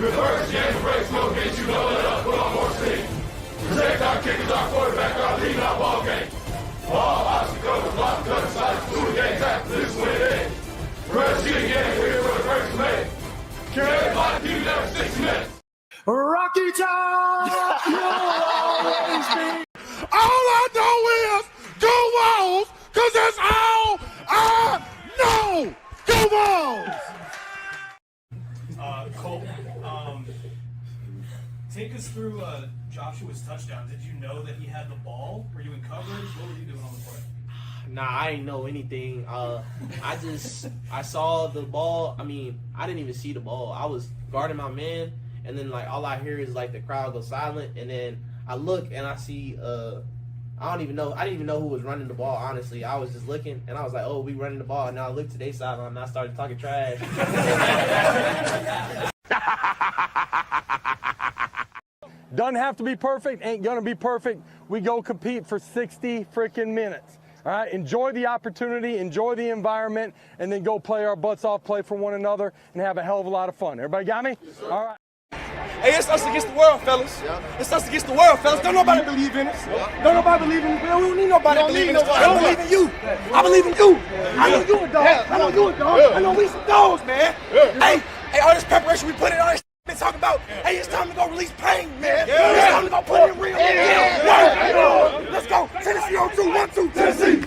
First game breaks, no games, you know it up, put on more steam. Protect our kickers, our quarterback, our lead, our ball game. Ball, obstacles, block, cut, sides, 2 games after this win in. First game, here for the first man. Carry my team down 6 minutes. Rocky Top, you'll always be. All I know is go Walls, because that's all I know. Go Walls! Cole, take us through Joshua's touchdown. Did you know that he had the ball? Were you in coverage? What were you doing on the play? Nah, I ain't know anything. I saw the ball. I mean, I didn't even see the ball. I was guarding my man, and then like all I hear is like the crowd go silent, and then I look and I see I didn't even know who was running the ball, honestly. I was just looking and I was like, oh, we running the ball, and now I looked to their sideline and I started talking trash. Doesn't have to be perfect, ain't gonna be perfect. We go compete for 60 freaking minutes. All right, enjoy the opportunity, enjoy the environment, and then go play our butts off, play for one another, and have a hell of a lot of fun. Everybody got me? Yes, all right. Hey, it's us against the world, fellas. Yeah. It's us against the world, fellas. Don't nobody believe in us. Yeah. Don't nobody believe in us. We don't need nobody to believe in us. I believe in you. I believe in you. I know you a dog. I know you a dog. I know we some dogs, man. Hey, all this preparation we put in, all this been talking about. Hey, it's time to go release pain, man. It's time to go put it real. Let's go. Tennessee on 2, 1, 2, Tennessee.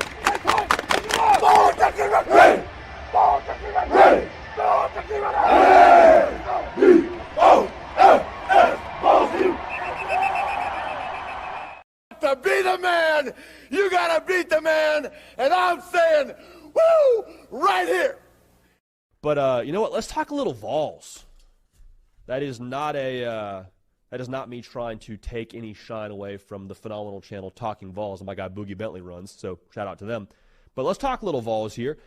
Ball, Tennessee, ready. Ball, Tennessee, ready. Ball, Tennessee, ready. Oh. To be the man, you gotta beat the man, and I'm saying, woo, right here. But you know what? Let's talk a little Vols. That is not me trying to take any shine away from the phenomenal channel Talking Vols and my guy Boogie Bentley runs. So shout out to them. But let's talk a little Vols here.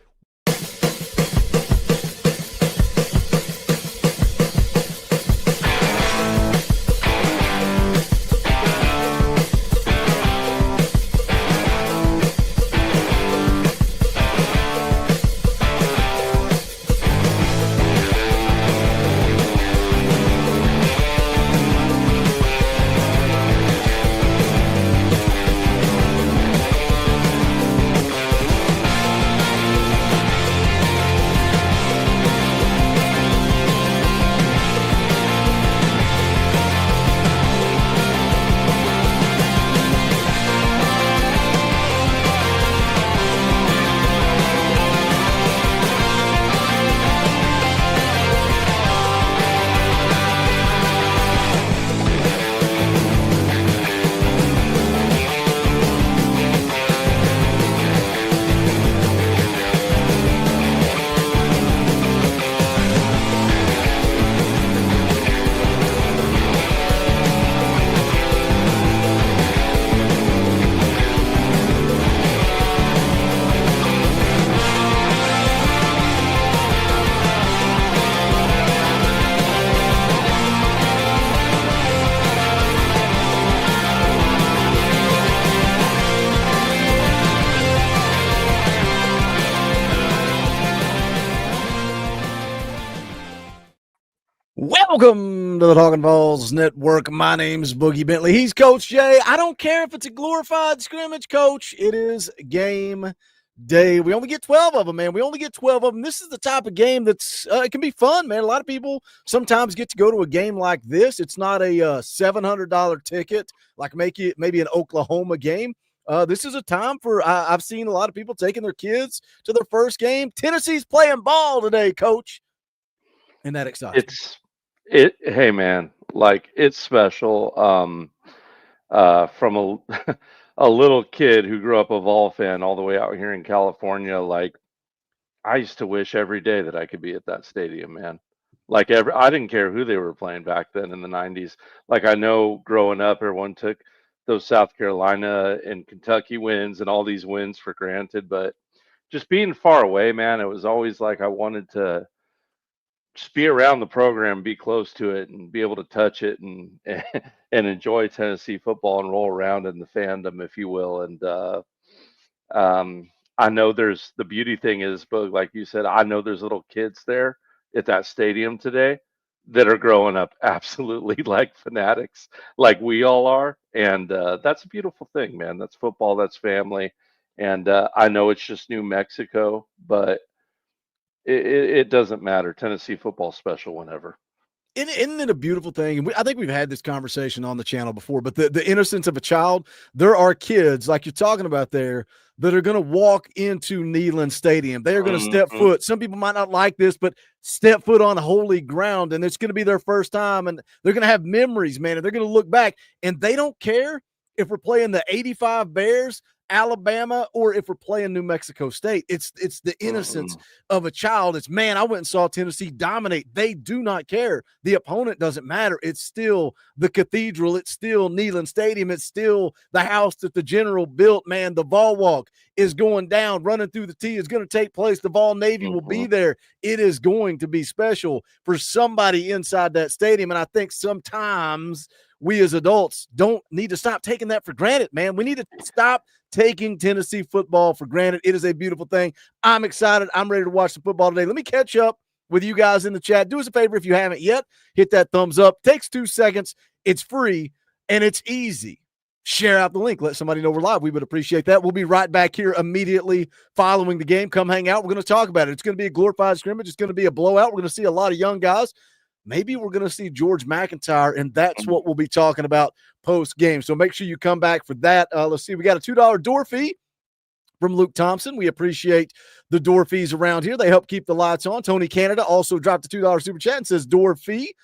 Welcome to the Talkin VAWLS Network. My name's Boogie Bentley. He's Coach Jay. I don't care if it's a glorified scrimmage, Coach. It is game day. We only get 12 of them, man. We only get 12 of them. This is the type of game that's it can be fun, man. A lot of people sometimes get to go to a game like this. It's not a $700 ticket like maybe an Oklahoma game. This is a time for I've seen a lot of people taking their kids to their first game. Tennessee's playing ball today, Coach. And that excites me. Hey man, like it's special. From a little kid who grew up a Vol fan all the way out here in California, like I used to wish every day that I could be at that stadium, man. Like I didn't care who they were playing back then in the 90s. Like I know growing up, everyone took those South Carolina and Kentucky wins and all these wins for granted, but just being far away, man, it was always like I wanted to just be around the program, be close to it, and be able to touch it and and enjoy Tennessee football and roll around in the fandom, if you will. And I know there's the beauty thing is, but like you said, I know there's little kids there at that stadium today that are growing up absolutely like fanatics, like we all are. And that's a beautiful thing, man. That's football, that's family. And I know it's just New Mexico, but it doesn't matter. Tennessee football special whenever. Isn't it a beautiful thing? And I think we've had this conversation on the channel before, but the innocence of a child, there are kids like you're talking about there that are going to walk into Neyland Stadium. They are going to step foot. Some people might not like this, but step foot on holy ground, and it's going to be their first time, and they're going to have memories, man, and they're going to look back, and they don't care if we're playing the 85 Bears, Alabama, or if we're playing New Mexico State. It's the innocence of a child. It's, man, I went and saw Tennessee dominate. They do not care. The opponent doesn't matter. It's still the cathedral. It's still Neyland Stadium. It's still the house that the general built, man. The Vol Walk is going down, running through the T is going to take place. The Vol Navy will be there. It is going to be special for somebody inside that stadium. And I think sometimes we as adults don't need to stop taking that for granted, man. We need to stop taking Tennessee football for granted. It is a beautiful thing. I'm excited. I'm ready to watch the football today. Let me catch up with you guys in the chat. Do us a favor if you haven't yet. Hit that thumbs up. Takes 2 seconds. It's free, and it's easy. Share out the link. Let somebody know we're live. We would appreciate that. We'll be right back here immediately following the game. Come hang out. We're going to talk about it. It's going to be a glorified scrimmage. It's going to be a blowout. We're going to see a lot of young guys. Maybe we're going to see George McIntyre, and that's what we'll be talking about post-game. So make sure you come back for that. Let's see. We got a $2 door fee from Luke Thompson. We appreciate the door fees around here. They help keep the lights on. Tony Canada also dropped a $2 super chat and says door fee.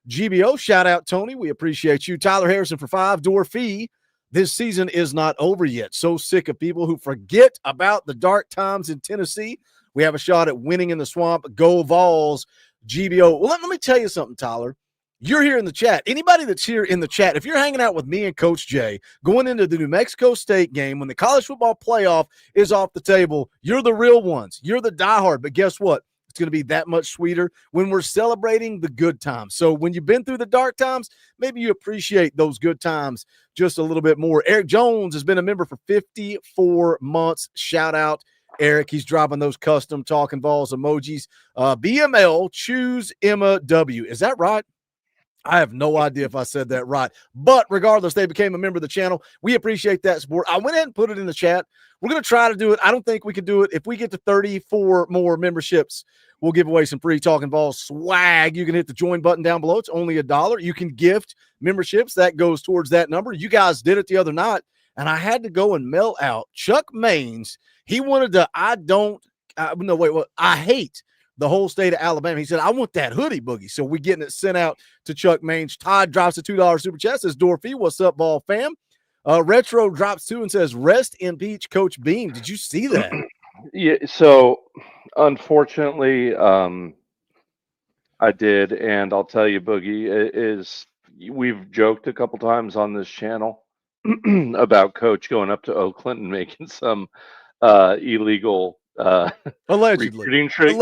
GBO, shout out, Tony. We appreciate you. Tyler Harrison for $5 door fee. This season is not over yet. So sick of people who forget about the dark times in Tennessee. We have a shot at winning in the swamp. Go Vols. GBO. Well, let me tell you something, Tyler. You're here in the chat. Anybody that's here in the chat, if you're hanging out with me and Coach Jay going into the New Mexico State game when the college football playoff is off the table, you're the real ones. You're the diehard. But guess what? It's going to be that much sweeter when we're celebrating the good times. So when you've been through the dark times, maybe you appreciate those good times just a little bit more. Eric Jones has been a member for 54 months. Shout out, Eric. He's dropping those custom Talkin VAWLS emojis. BML, choose Emma W. Is that right? I have no idea if I said that right. But regardless, they became a member of the channel. We appreciate that support. I went ahead and put it in the chat. We're going to try to do it. I don't think we can do it. If we get to 34 more memberships, we'll give away some free Talkin VAWLS swag. You can hit the join button down below. It's only $1. You can gift memberships. That goes towards that number. You guys did it the other night, and I had to go and mail out Chuck Maines. He wanted to, I hate the whole state of Alabama. He said, I want that hoodie, Boogie. So we're getting it sent out to Chuck Maines. Todd drops a $2 super chat, says door fee. What's up, ball fam? Retro drops 2 and says, rest in peace, Coach Beam. Did you see that? Yeah, so unfortunately, I did, and I'll tell you, Boogie, we've joked a couple times on this channel about Coach going up to Oakland and making some illegal recruiting trip,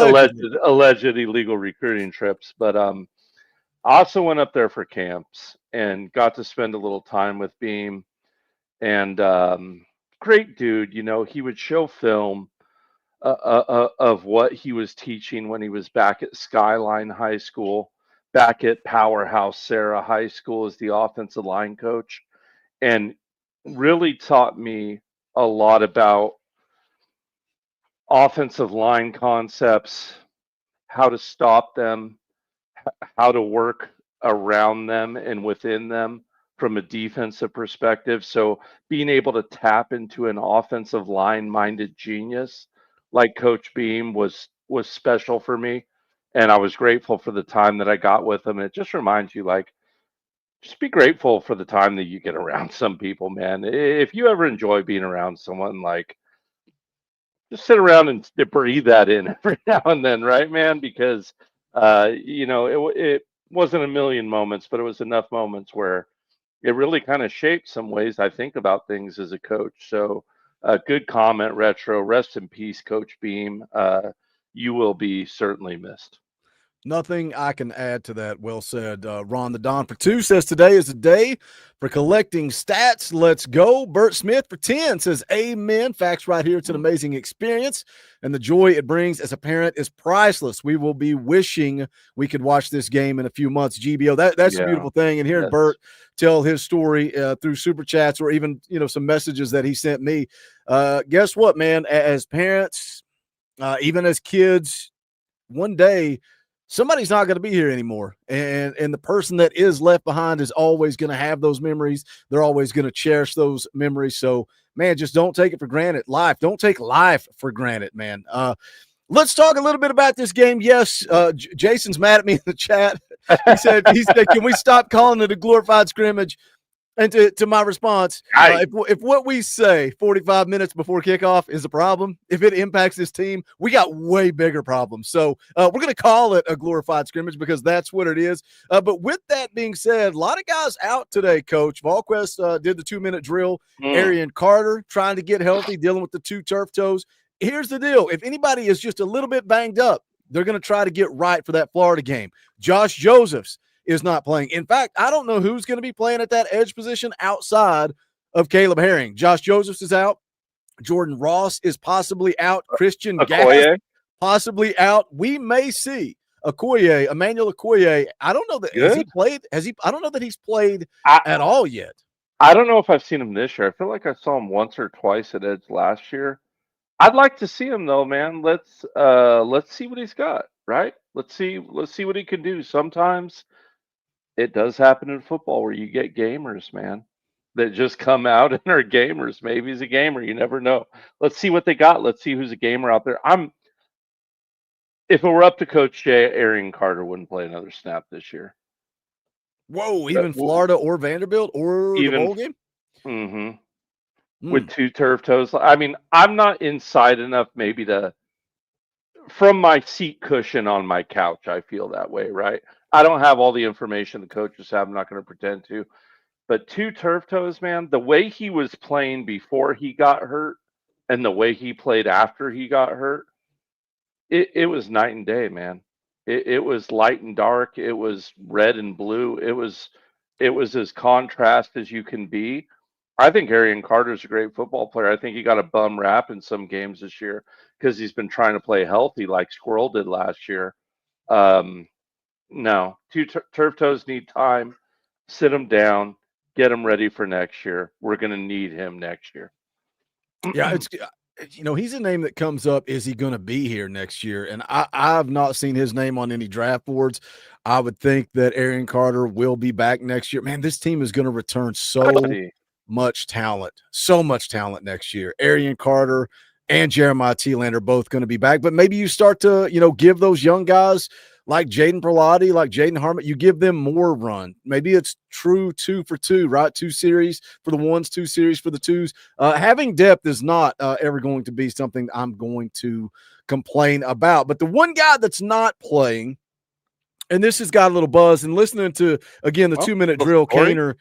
alleged illegal recruiting trips. But I also went up there for camps and got to spend a little time with Beam. And great dude, he would show film of what he was teaching when he was back at Skyline High School, back at Powerhouse Sarah High School as the offensive line coach, and really taught me a lot about offensive line concepts, how to stop them, how to work around them and within them from a defensive perspective. So being able to tap into an offensive line-minded genius like Coach Beam was special for me. And I was grateful for the time that I got with him. It just reminds you, just be grateful for the time that you get around some people, man. If you ever enjoy being around someone, just sit around and breathe that in every now and then, right, man? Because, it wasn't a million moments, but it was enough moments where it really kind of shaped some ways I think about things as a coach. So good comment, Retro. Rest in peace, Coach Beam. You will be certainly missed. Nothing I can add to that. Well said. Ron the Don for 2 says today is a day for collecting stats. Let's go. Bert Smith for 10 says amen. Facts right here. It's an amazing experience, and the joy it brings as a parent is priceless. We will be wishing we could watch this game in a few months. GBO, that's a beautiful thing. And hearing Bert tell his story through super chats or even some messages that he sent me. Guess what, man? As parents, even as kids, one day somebody's not going to be here anymore. And the person that is left behind is always going to have those memories. They're always going to cherish those memories. So, man, just don't take it for granted. Don't take life for granted, man. Let's talk a little bit about this game. Yes, Jason's mad at me in the chat. He said, can we stop calling it a glorified scrimmage? And to my response, if what we say 45 minutes before kickoff is a problem, if it impacts this team, we got way bigger problems. So we're going to call it a glorified scrimmage because that's what it is. But with that being said, a lot of guys out today, Coach. Volquest did the 2-minute drill. Arian Carter trying to get healthy, dealing with the 2 turf toes. Here's the deal. If anybody is just a little bit banged up, they're going to try to get right for that Florida game. Josh Josephs is not playing. In fact, I don't know who's going to be playing at that edge position outside of Caleb Herring. Josh Josephs is out. Jordan Ross is possibly out. Christian Gass possibly out. We may see Emmanuel Okoye. I don't know that has he played. I don't know that he's played at all yet. I don't know if I've seen him this year. I feel like I saw him once or twice at edge last year. I'd like to see him though, man. Let's see what he's got, right? Let's see what he can do. Sometimes it does happen in football where you get gamers, man, that just come out and are gamers. Maybe he's a gamer. You never know. Let's see what they got. Let's see who's a gamer out there. If it were up to Coach Jay, Arian Carter wouldn't play another snap this year. Whoa, even Florida or Vanderbilt or the bowl game? Mm-hmm. With 2 turf toes. I mean, I'm not inside enough maybe from my seat cushion on my couch, I feel that way, right? I don't have all the information the coaches have. I'm not going to pretend to. But 2 turf toes, man, the way he was playing before he got hurt and the way he played after he got hurt, it was night and day, man. It was light and dark. It was red and blue. It was as contrast as you can be. I think Arian Carter's a great football player. I think he got a bum rap in some games this year because he's been trying to play healthy like Squirrel did last year. No, 2 turf toes need time. Sit him down. Get him ready for next year. We're going to need him next year. Yeah, he's a name that comes up. Is he going to be here next year? And I've not seen his name on any draft boards. I would think that Arian Carter will be back next year. Man, this team is going to return so much talent next year. Arian Carter and Jeremiah Tealand are both going to be back. But maybe you start to, give those young guys like Jaden Perlotti, like Jaden Harmon, you give them more run. Maybe it's true 2 for 2, right? 2 series for the 1s, 2 series for the 2s. Having depth is not ever going to be something I'm going to complain about. But the one guy that's not playing, and this has got a little buzz, and listening to, again, the 2-minute drill, Kaner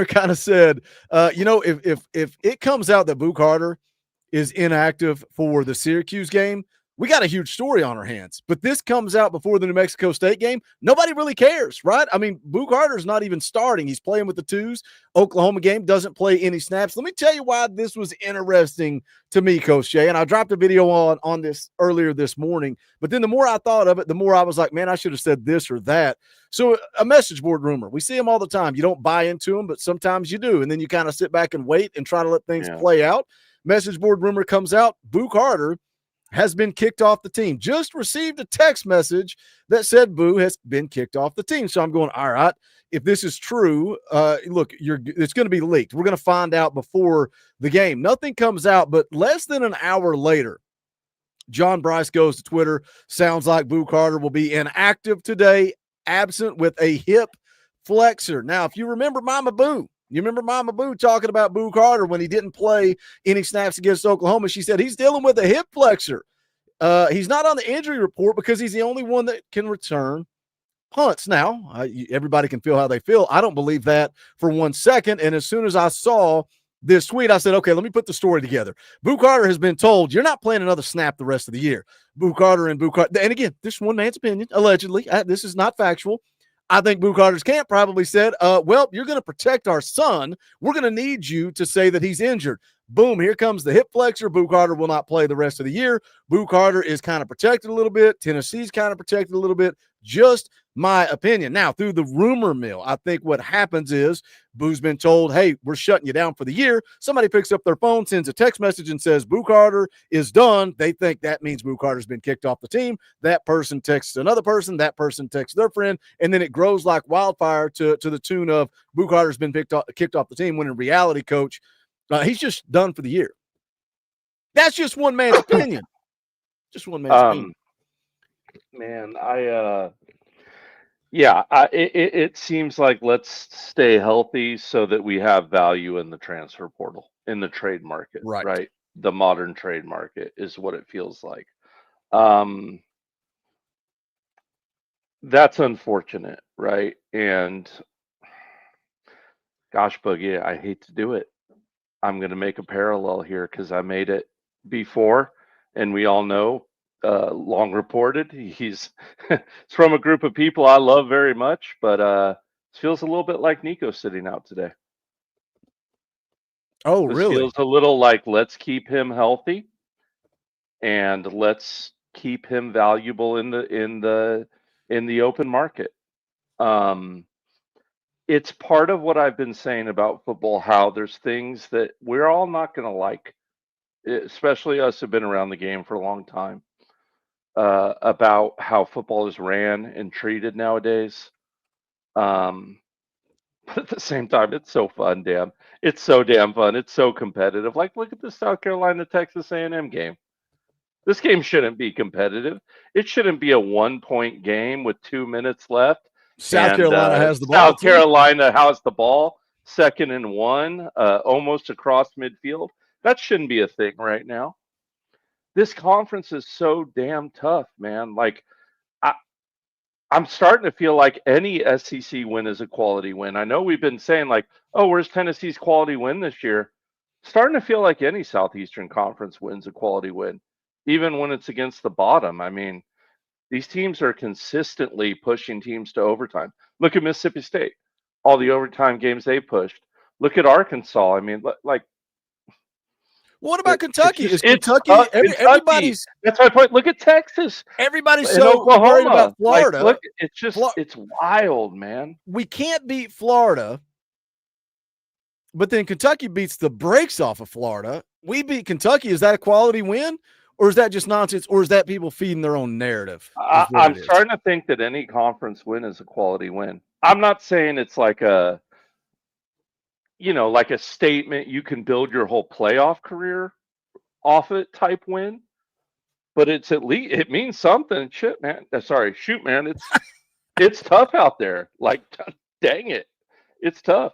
kind of said, if it comes out that Boo Carter is inactive for the Syracuse game, we got a huge story on our hands. But this comes out before the New Mexico State game. Nobody really cares, right? I mean, Boo Carter's not even starting. He's playing with the 2s. Oklahoma game doesn't play any snaps. Let me tell you why this was interesting to me, Coach Jay. And I dropped a video on this earlier this morning. But then the more I thought of it, the more I was like, man, I should have said this or that. So a message board rumor. We see them all the time. You don't buy into them, but sometimes you do. And then you kind of sit back and wait and try to let things play out. Message board rumor comes out. Boo Carter has been kicked off the team. Just received a text message that said Boo has been kicked off the team. So I'm going, all right, if this is true, look, it's going to be leaked. We're going to find out before the game. Nothing comes out, but less than an hour later, John Bryce goes to Twitter. Sounds like Boo Carter will be inactive today, absent with a hip flexor. Now, if you remember Mama Boo, you remember Mama Boo talking about Boo Carter when he didn't play any snaps against Oklahoma. She said he's dealing with a hip flexor. He's not on the injury report because he's the only one that can return punts. Now, everybody can feel how they feel. I don't believe that for 1 second. And as soon as I saw this tweet, I said, okay, let me put the story together. Boo Carter has been told you're not playing another snap the rest of the year. Boo Carter, and again, this is one man's opinion, allegedly. This is not factual. I think Boo Carter's camp probably said, well, you're going to protect our son. We're going to need you to say that he's injured. Boom, here comes the hip flexor. Boo Carter will not play the rest of the year. Boo Carter is kind of protected a little bit. Tennessee's kind of protected a little bit. Just my opinion. Now, through the rumor mill, I think what happens is Boo's been told, hey, we're shutting you down for the year. Somebody picks up their phone, sends a text message and says, Boo Carter is done. They think that means Boo Carter's been kicked off the team. That person texts another person. That person texts their friend. And then it grows like wildfire to the tune of Boo Carter's been kicked off the team, when in reality, coach, he's just done for the year. That's just one man's opinion. Just one man's opinion. Man, it seems like let's stay healthy so that we have value in the transfer portal, in the trade market, right? The modern trade market is what it feels like. That's unfortunate, right? And gosh, Boogie, I hate to do it. I'm going to make a parallel here because I made it before, and we all know, long reported, he's it's from a group of people I love very much, but it feels a little bit like Nico sitting out today. Oh, this really? Feels a little like, let's keep him healthy and let's keep him valuable in the open market. It's part of what I've been saying about football, how there's things that we're all not going to like, especially us who've been around the game for a long time, about how football is ran and treated nowadays. But at the same time, it's so fun, damn. It's so damn fun. It's so competitive. Like, look at the South Carolina-Texas A&M game. This game shouldn't be competitive. It shouldn't be a 1-point game with 2 minutes left. South Carolina has the ball. South Carolina has the ball, 2nd and 1, almost across midfield. That shouldn't be a thing right now. This conference is so damn tough, man. Like, I'm starting to feel like any SEC win is a quality win. I know we've been saying, like, oh, where's Tennessee's quality win this year? Starting to feel like any Southeastern Conference win's a quality win, even when it's against the bottom. I mean, these teams are consistently pushing teams to overtime. Look at Mississippi State, all the overtime games they pushed. Look at Arkansas. I mean, like, what about Kentucky? Is Kentucky? Everybody's. That's my point. Look at Texas. Everybody's so worried about Florida. Like, look, it's wild, man. We can't beat Florida, but then Kentucky beats the brakes off of Florida. We beat Kentucky. Is that a quality win, or is that just nonsense, or is that people feeding their own narrative? I'm starting to think that any conference win is a quality win. I'm not saying it's like a statement you can build your whole playoff career off it type win, but it's at least, it means something. Shoot, man. It's tough out there. Like, dang it. It's tough.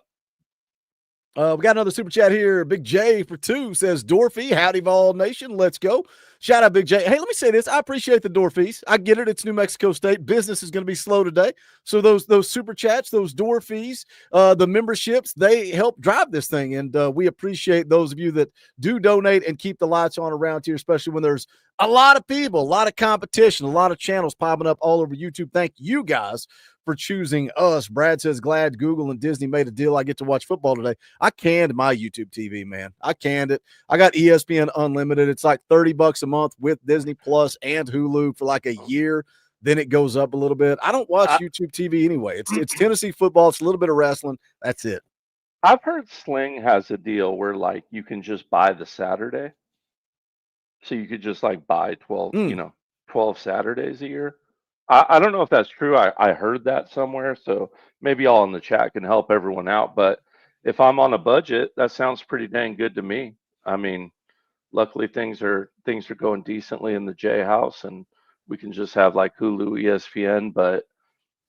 We got another super chat here. Big J for 2 says, Dorfy, howdy Vol Nation. Let's go. Shout out Big J. Hey, let me say this. I appreciate the Dorfies. I get it. It's New Mexico State. Business is going to be slow today. So those super chats, those Dorfies, the memberships, they help drive this thing. And we appreciate those of you that do donate and keep the lights on around here, especially when there's a lot of people, a lot of competition, a lot of channels popping up all over YouTube. Thank you guys for choosing us. Brad says, glad Google and Disney made a deal. I get to watch football today. I canned my YouTube TV, man. I canned it. I got ESPN Unlimited. It's like $30 a month with Disney Plus and Hulu for like a year. Then it goes up a little bit. I don't watch YouTube TV anyway. It's Tennessee football. It's a little bit of wrestling. That's it. I've heard Sling has a deal where, like, you can just buy the Saturday. So you could just, like, buy 12 Saturdays a year. I don't know if that's true. I heard that somewhere, so maybe y'all in the chat can help everyone out. But if I'm on a budget, that sounds pretty dang good to me. I mean, luckily things are going decently in the J house, and we can just have like Hulu, ESPN. But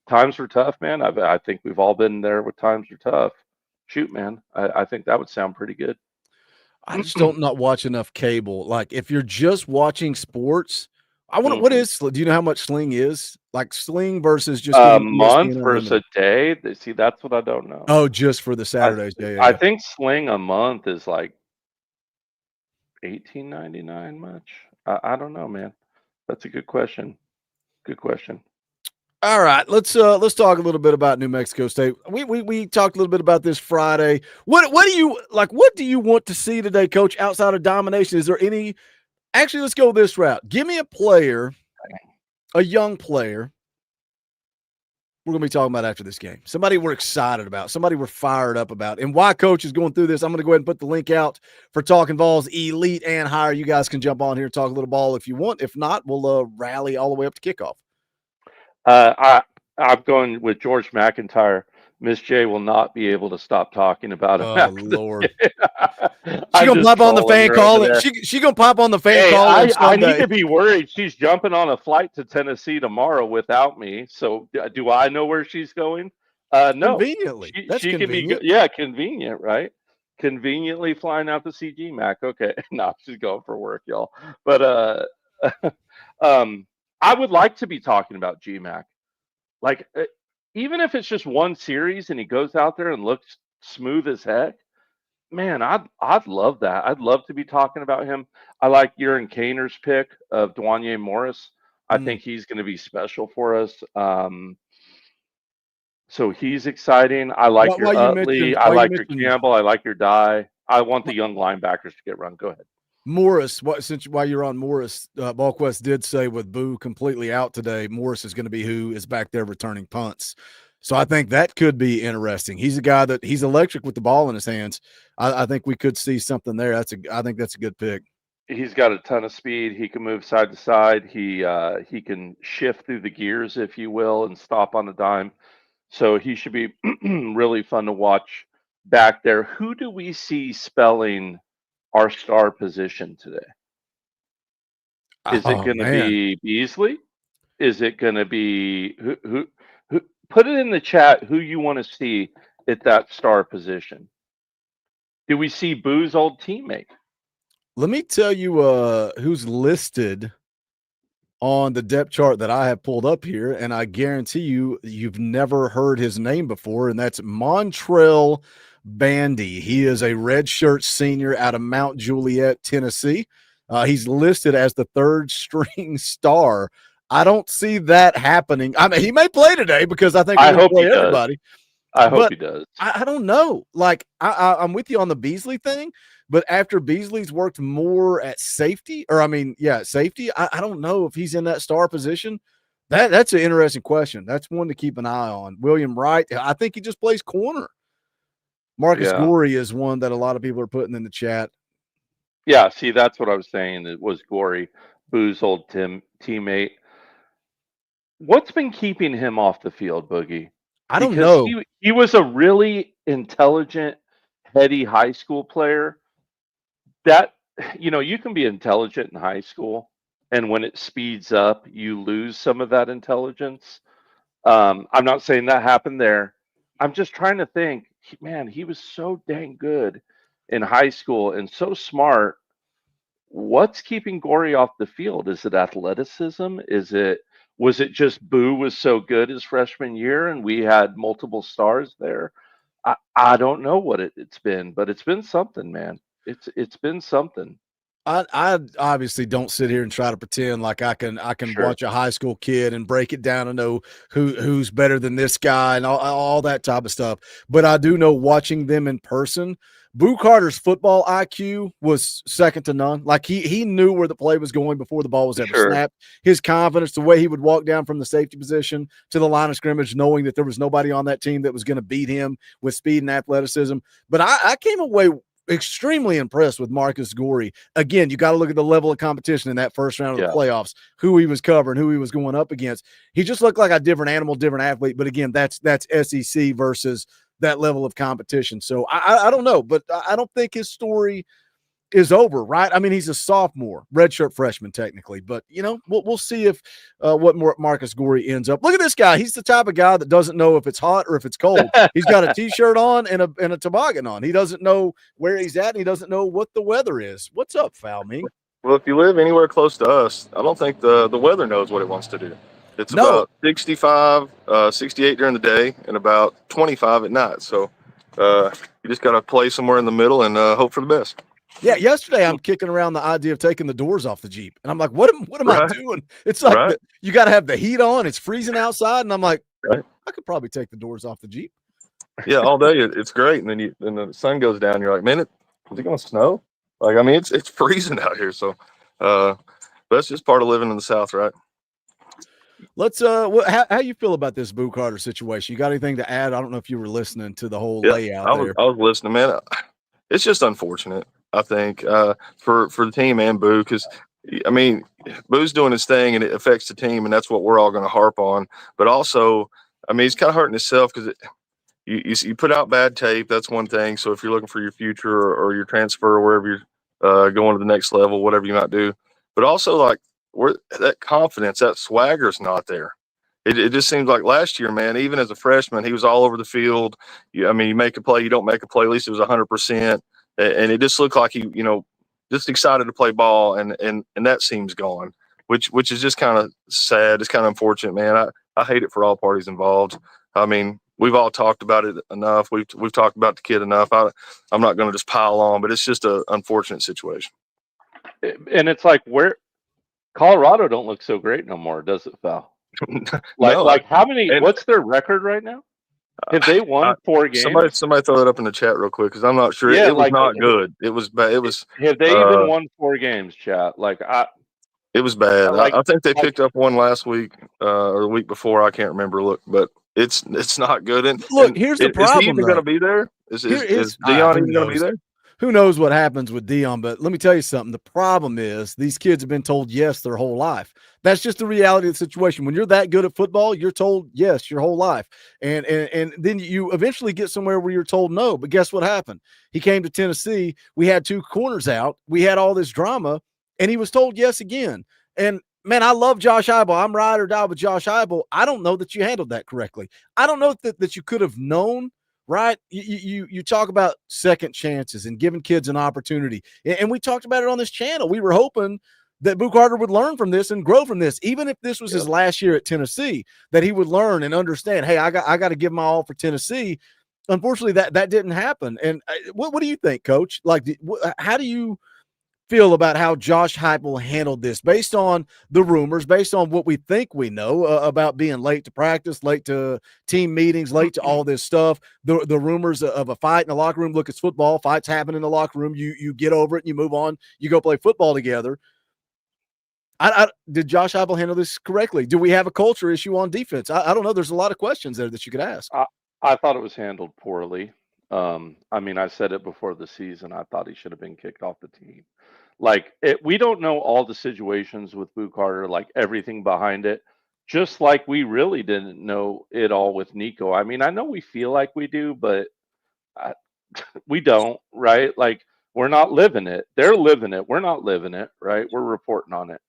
times were tough, man. I think we've all been there with times are tough. Shoot, man, I think that would sound pretty good. I just don't not watch enough cable. Like, if you're just watching sports, I wonder what is. Do you know how much Sling is? Like Sling versus just A getting month ESPN versus a Unlimited. day? See, that's what I don't know. Oh, just for the Saturdays. Yeah. I think Sling a month is like $18.99 much. I don't know, man. That's a good question. Good question. All right, let's talk a little bit about New Mexico State. We talked a little bit about this Friday. What do you like? What do you want to see today, Coach? Outside of domination, is there any? Actually, let's go this route. Give me a player, a young player. We're going to be talking about after this game. Somebody we're excited about. Somebody we're fired up about. And why Coach is going through this, I'm going to go ahead and put the link out for Talkin VAWLS Elite and Higher. You guys can jump on here and talk a little ball if you want. If not, we'll rally all the way up to kickoff. I'm going with George McIntyre. Miss J will not be able to stop talking about him. Oh Lord! She gonna pop on the fan call. She gonna pop on the fan call. I need to be worried. She's jumping on a flight to Tennessee tomorrow without me. So do I know where she's going? No. Conveniently, that's she convenient. Can be. Convenient, right? Conveniently flying out to see GMAC. Okay, no, she's going for work, y'all. But I would like to be talking about GMAC. Like, even if it's just one series and he goes out there and looks smooth as heck, man, I'd love that. I'd love to be talking about him. I like Aaron Kaner's pick of Dwanye Morris. I think he's going to be special for us. So he's exciting. I like your Utley. I like your Campbell. I like your Dye. I want the young linebackers to get run. Go ahead. Morris, while you're on Morris, Ballquest did say with Boo completely out today, Morris is going to be who is back there returning punts. So I think that could be interesting. He's a guy that he's electric with the ball in his hands. I think we could see something there. I think that's a good pick. He's got a ton of speed. He can move side to side. He can shift through the gears, if you will, and stop on a dime. So he should be really fun to watch back there. Who do we see spelling our star position today? Is it going to be Beasley? Is it going to be who? Put it in the chat who you want to see at that star position. Do we see Boo's old teammate? Let me tell you who's listed on the depth chart that I have pulled up here, and I guarantee you've never heard his name before, and that's Montrell Bandy. He is a redshirt senior out of Mount Juliet, Tennessee. He's listed as the third string star. I don't see that happening. I mean, he may play today because I think I hope he everybody. I hope he does. I don't know. Like I'm with you on the Beasley thing, but after Beasley's worked more at safety, safety, I don't know if he's in that star position. That's an interesting question. That's one to keep an eye on. William Wright, I think he just plays corner. Marcus Gorey is one that a lot of people are putting in the chat. Yeah, see, that's what I was saying. It was Gorey, Boo's old teammate. What's been keeping him off the field, Boogie? I don't know. He was a really intelligent, heady high school player. That, you can be intelligent in high school, and when it speeds up, you lose some of that intelligence. I'm not saying that happened there. I'm just trying to think, man, he was so dang good in high school and so smart. What's keeping Gorey off the field? Is it athleticism? Was it just Boo was so good his freshman year and we had multiple stars there? I don't know what it's been, but it's been something, man. It's been something. I obviously don't sit here and try to pretend like I can watch a high school kid and break it down and know who's better than this guy and all that type of stuff. But I do know watching them in person, Boo Carter's football IQ was second to none. Like he knew where the play was going before the ball was ever snapped. His confidence, the way he would walk down from the safety position to the line of scrimmage, knowing that there was nobody on that team that was going to beat him with speed and athleticism. But I came away extremely impressed with Marcus Gorey. Again, you got to look at the level of competition in that first round of the playoffs, who he was covering, who he was going up against. He just looked like a different animal, different athlete. But again, that's SEC versus that level of competition. So I don't know, but I don't think his story is over, right? I mean, he's a sophomore, redshirt freshman technically, but we'll see if what Marcus Gorey ends up. Look at this guy. He's the type of guy that doesn't know if it's hot or if it's cold. He's got a t-shirt on and a toboggan on. He doesn't know where he's at, and he doesn't know what the weather is. What's up, Foul Me? Well, if you live anywhere close to us, I don't think the weather knows what it wants to do. It's No. about 65, 68 during the day and about 25 at night. So you just got to play somewhere in the middle and hope for the best. Yeah, yesterday I'm kicking around the idea of taking the doors off the Jeep, and I'm like, "What am I Right. doing?" It's like Right. you got to have the heat on. It's freezing outside, and I'm like, Right. I could probably take the doors off the Jeep. Yeah, all day it's great, and then the sun goes down. You're like, man, is it going to snow? Like, I mean, it's freezing out here. So, but that's just part of living in the South, right? Let's how you feel about this Boo Carter situation? You got anything to add? I don't know if you were listening to the whole layout I there. was listening, man. It's just unfortunate, I think, for the team and Boo, because I mean, Boo's doing his thing and it affects the team, and that's what we're all going to harp on. But also, I mean, he's kind of hurting himself because you put out bad tape. That's one thing. So if you're looking for your future or your transfer or wherever you're going to the next level, whatever you might do, but also like that confidence, that swagger's not there. It just seems like last year, man, even as a freshman, he was all over the field. I mean, you make a play, you don't make a play, at least it was 100%. And it just looked like he, just excited to play ball. And that seems gone, which is just kind of sad. It's kind of unfortunate, man. I hate it for all parties involved. I mean, we've all talked about it enough. We've talked about the kid enough. I'm not going to just pile on, but it's just an unfortunate situation. And it's like, where Colorado don't look so great no more, does it, Val? Like how many? What's their record right now? Have they won 4 games? Somebody throw that up in the chat real quick because I'm not sure. Yeah, it was not good. It was bad. It was. Have they even won 4 games, chat? It was bad. I think they picked up one last week or the week before. I can't remember. Look, but it's not good. And look, here's the problem. Is he even going to be there? Is Dion even going to be there? Who knows what happens with Dion, but let me tell you something. The problem is these kids have been told yes their whole life. That's just the reality of the situation. When you're that good at football, you're told yes your whole life. And then you eventually get somewhere where you're told no. But guess what happened? He came to Tennessee. We had 2 corners out. We had all this drama, and he was told yes again. And man, I love Josh Heupel. I'm ride or die with Josh Heupel. I don't know that you handled that correctly. I don't know that you could have known. Right. You talk about second chances and giving kids an opportunity. And we talked about it on this channel. We were hoping that Boo Carter would learn from this and grow from this. Even if this was his last year at Tennessee, that he would learn and understand, hey, I got to give my all for Tennessee. Unfortunately, that didn't happen. And what do you think, Coach? Like, how do you feel about how Josh Heupel handled this based on the rumors, based on what we think we know about being late to practice, late to team meetings, late to all this stuff, the rumors of a fight in the locker room? Look, it's football. Fights happen in the locker room. You get over it and you move on. You go play football together. Did Josh Heupel handle this correctly? Do we have a culture issue on defense? I don't know. There's a lot of questions there that you could ask. I thought it was handled poorly. I mean, I said it before the season. I thought he should have been kicked off the team. We don't know all the situations with Boo Carter, like everything behind it, just like we really didn't know it all with Nico. I mean, I know we feel like we do, but we don't, right? Like, we're not living it. They're living it. We're not living it, right? We're reporting on it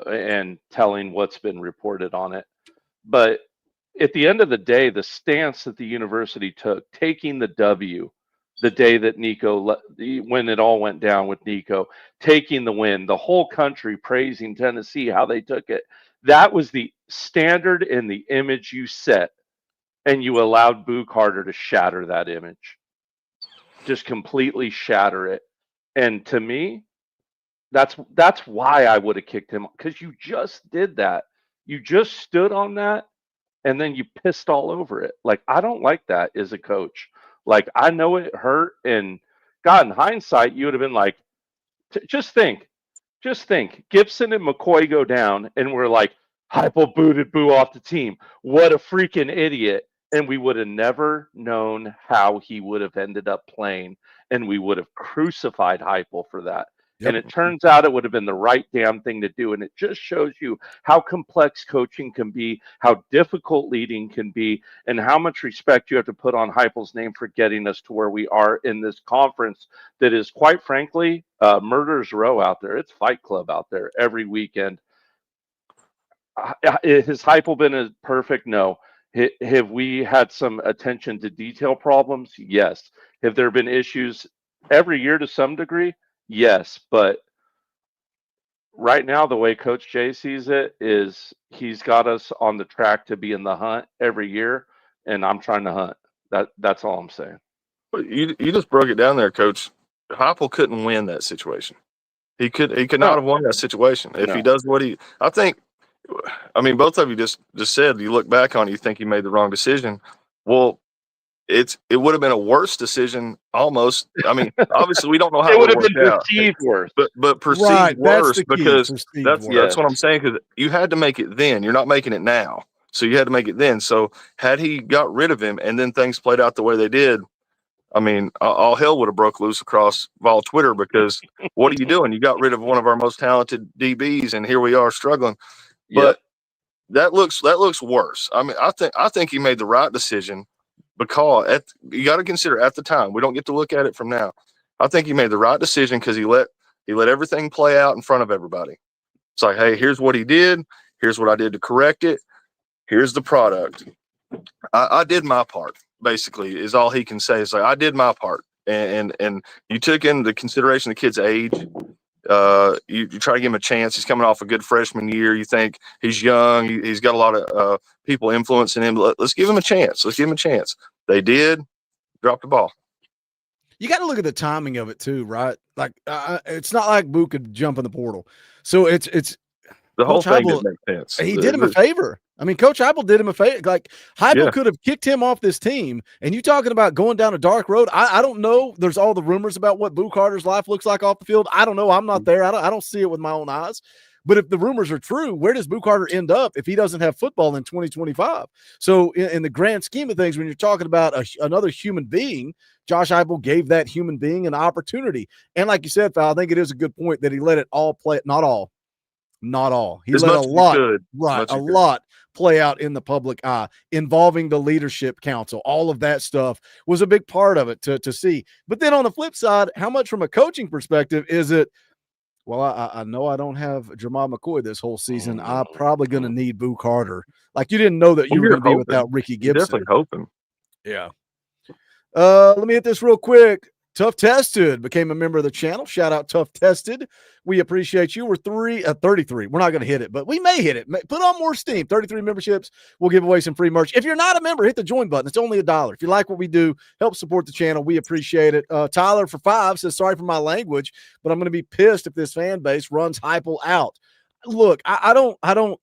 and telling what's been reported on it. But at the end of the day, the stance that the university took, taking the W, the day that Nico, when it all went down with Nico, taking the win, the whole country praising Tennessee, how they took it. That was the standard and the image you set, and you allowed Boo Carter to shatter that image, just completely shatter it. And to me, that's why I would have kicked him, because you just did that. You just stood on that, and then you pissed all over it. Like, I don't like that as a coach. Like, I know it hurt, and God, in hindsight, you would have been like, just think, Gibson and McCoy go down, and we're like, Heupel booted Boo off the team. What a freaking idiot. And we would have never known how he would have ended up playing, and we would have crucified Heupel for that. Yep. And it turns out it would have been the right damn thing to do. And it just shows you how complex coaching can be, how difficult leading can be, and how much respect you have to put on Heupel's name for getting us to where we are in this conference that is, quite frankly, murderer's row out there. It's Fight Club out there every weekend. Has Heupel been as perfect? No. Have we had some attention to detail problems? Yes. Have there been issues every year to some degree? Yes, but right now, the way Coach Jay sees it is he's got us on the track to be in the hunt every year, and I'm trying to hunt. That's all I'm saying. But you just broke it down there, Coach. Heupel couldn't win that situation. He could not have won that situation if he does what he. I think. I mean, both of you just said you look back on it, you think he made the wrong decision. Well, it would have been a worse decision almost. I mean, obviously we don't know how It would have worked been out, perceived worse. but perceived Right, that's worse the key, because perceived that's worse. what I'm saying. Because you had to make it then. You're not making it now, so you had to make it then. So had he got rid of him and then things played out the way they did, I mean, all hell would have broke loose across Vol Twitter because what are you doing? You got rid of one of our most talented DBs, and here we are struggling. But that looks worse. I mean, I think he made the right decision because you got to consider at the time. We don't get to look at it from now. I think he made the right decision because he let everything play out in front of everybody. It's like, hey, here's what he did. Here's what I did to correct it. Here's the product. I did my part. Basically, is all he can say. Is like, I did my part, and you took into consideration the kid's age. You try to give him a chance. He's coming off a good freshman year. You think he's young. He's got a lot of people influencing him. Let's give him a chance. Let's give him a chance. They did. Dropped the ball. You got to look at the timing of it too, right? Like it's not like Boo could jump in the portal, so it's the whole Coach thing Heupel, didn't make sense. He did him a favor. I mean, Coach Heupel did him a favor. Like Heupel could have kicked him off this team. And you talking about going down a dark road? I don't know. There's all the rumors about what Boo Carter's life looks like off the field. I don't know. I'm not there. I don't see it with my own eyes. But if the rumors are true, where does Boo Carter end up if he doesn't have football in 2025? So in the grand scheme of things, when you're talking about another human being, Josh Heupel gave that human being an opportunity. And like you said, Fal, I think it is a good point that he let it all play. Not all. He let a lot, lot play out in the public eye, involving the leadership council. All of that stuff was a big part of it to see. But then on the flip side, how much from a coaching perspective is it? Well, I know I don't have Jamal McCoy this whole season. I'm probably going to need Boo Carter. Like you didn't know that you were going to be without Ricky Gibson. Definitely hoping. Yeah. Let me hit this real quick. Tough Tested became a member of the channel. Shout out Tough Tested. We appreciate you. We're 33. We're not going to hit it, but we may hit it. Put on more steam. 33 memberships. We'll give away some free merch. If you're not a member, hit the join button. It's only $1. If you like what we do, help support the channel. We appreciate it. Tyler for 5 says, sorry for my language, but I'm going to be pissed if this fan base runs Heupel out. Look, I don't.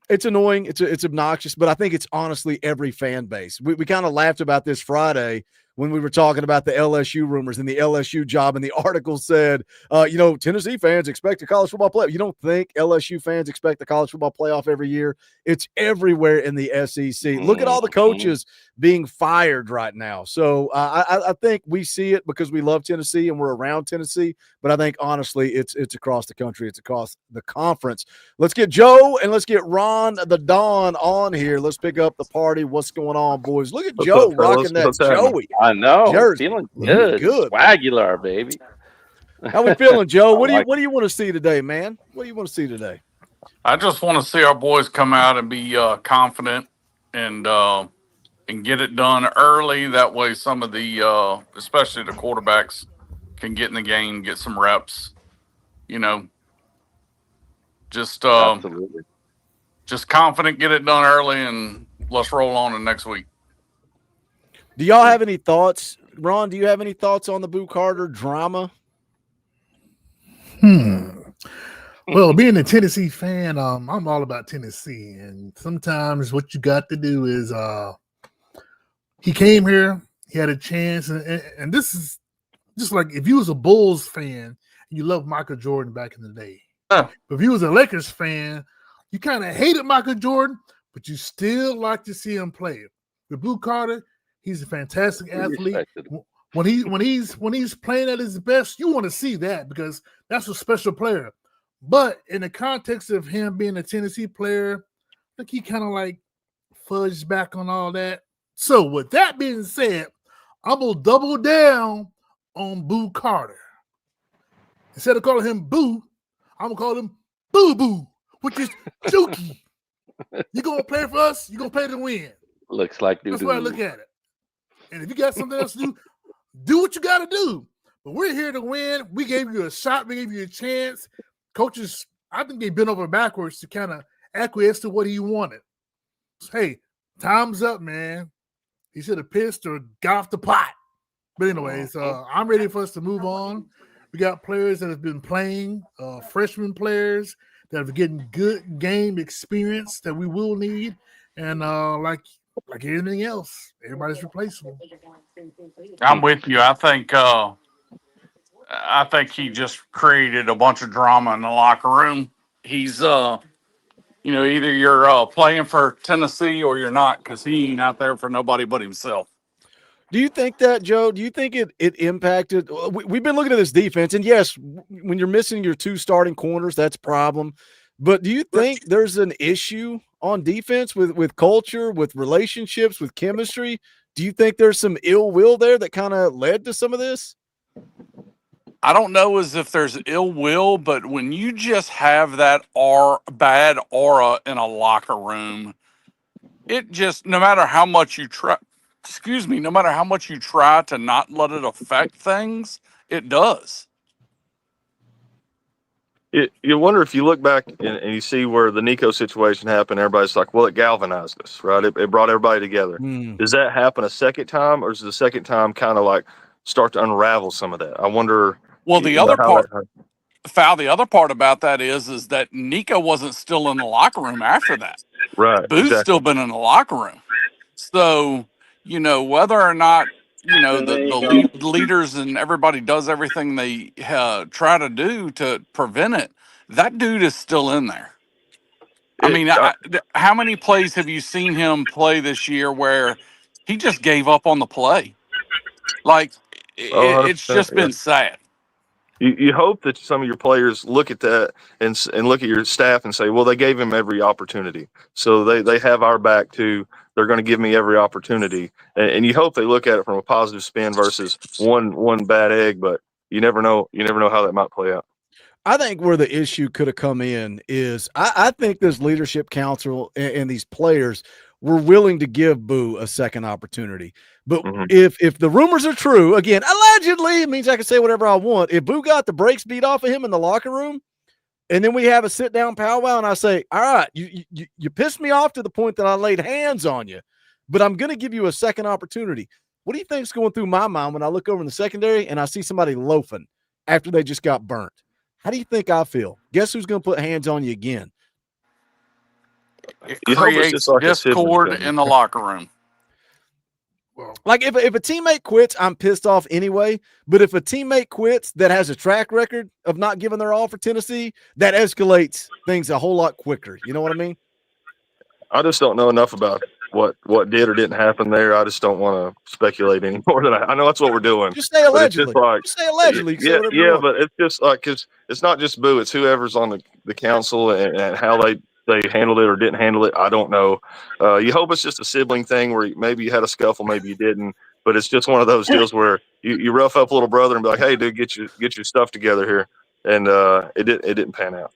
It's annoying. It's obnoxious, but I think it's honestly every fan base. We kind of laughed about this Friday when we were talking about the LSU rumors and the LSU job, and the article said, Tennessee fans expect a college football playoff. You don't think LSU fans expect the college football playoff every year? It's everywhere in the SEC. Look at all the coaches being fired right now. So I think we see it because we love Tennessee and we're around Tennessee, but I think honestly it's across the country. It's across the conference. Let's get Joe and let's get Ron the Don on here. Let's pick up the party. What's going on, boys? Look at Joe rocking that Joey. I know. Jersey. Feeling good. Swagular, baby. How we feeling, Joe? What do you want to see today, man? What do you want to see today? I just want to see our boys come out and be confident and get it done early. That way, some of the, especially the quarterbacks, can get in the game, get some reps. Just confident, get it done early, and let's roll on to next week. Do y'all have any thoughts, Ron? Do you have any thoughts on the Boo Carter drama? Well, being a Tennessee fan, I'm all about Tennessee, and sometimes what you got to do is he came here, he had a chance, and this is just like if you was a Bulls fan and you loved Michael Jordan back in the day. But if you was a Lakers fan, you kind of hated Michael Jordan, but you still like to see him play. With Boo Carter, he's a fantastic athlete. When he's playing at his best, you want to see that because that's a special player. But in the context of him being a Tennessee player, I think he kind of like fudged back on all that. So with that being said, I'm going to double down on Boo Carter. Instead of calling him Boo, I'm going to call him Boo Boo, which is Juki. You're going to play for us, you're going to play to win. Looks like that's why I look at it. And if you got something else to do what you got to do. But we're here to win. We gave you a shot. We gave you a chance. coaches, I think they bent over backwards to kind of acquiesce to what he wanted. Hey, time's up, man. He should have pissed or got off the pot. But anyways, I'm ready for us to move on. We got players that have been playing, freshman players that are getting good game experience that we will need. And like anything else, everybody's replaceable. I'm with you. I think he just created a bunch of drama in the locker room. He's either you're playing for Tennessee or you're not, because he ain't out there for nobody but himself. Do you think that, Joe? Do you think it impacted? We've been looking at this defense, and yes, when you're missing your 2 starting corners, that's a problem. But do you think there's an issue on defense with culture, with relationships, with chemistry? Do you think there's some ill will there that kind of led to some of this? I don't know as if there's ill will, but when you just have that bad aura in a locker room, it just, no matter how much you try, no matter how much you try to not let it affect things, it does. You wonder if you look back and you see where the Nico situation happened, everybody's like, well, it galvanized us, right? It brought everybody together. Does that happen a second time, or does the second time kind of like start to unravel some of that? I wonder. Well, the other part about that is that Nico wasn't still in the locker room after that. Right. Boo's exactly. still been in the locker room. So, whether or not, the leaders and everybody does everything they try to do to prevent it, that dude is still in there. How many plays have you seen him play this year where he just gave up on the play? Like, it's just been sad. You hope that some of your players look at that and look at your staff and say, well, they gave him every opportunity. So they have our back too. They're going to give me every opportunity. And you hope they look at it from a positive spin versus one bad egg, but you never know. You never know how that might play out. I think where the issue could have come in is I think this leadership council and these players were willing to give Boo a second opportunity. But if the rumors are true, again, allegedly, it means I can say whatever I want. If Boo got the brakes beat off of him in the locker room, and then we have a sit-down powwow, and I say, all right, you pissed me off to the point that I laid hands on you, but I'm going to give you a second opportunity. What do you think's going through my mind when I look over in the secondary and I see somebody loafing after they just got burnt? How do you think I feel? Guess who's going to put hands on you again? It creates discord in the locker room. Like if a teammate quits, I'm pissed off anyway. But if a teammate quits that has a track record of not giving their all for Tennessee, that escalates things a whole lot quicker. You know what I mean? I just don't know enough about what did or didn't happen there. I just don't want to speculate any more than I know that's what we're doing. Just say allegedly. Just say allegedly. Yeah, but it's just like, because it's not just Boo, it's whoever's on the council and how they handled it or didn't handle it. I don't know. You hope it's just a sibling thing where maybe you had a scuffle, maybe you didn't, but it's just one of those deals where you rough up a little brother and be like, hey, dude, get your stuff together here. And it didn't pan out.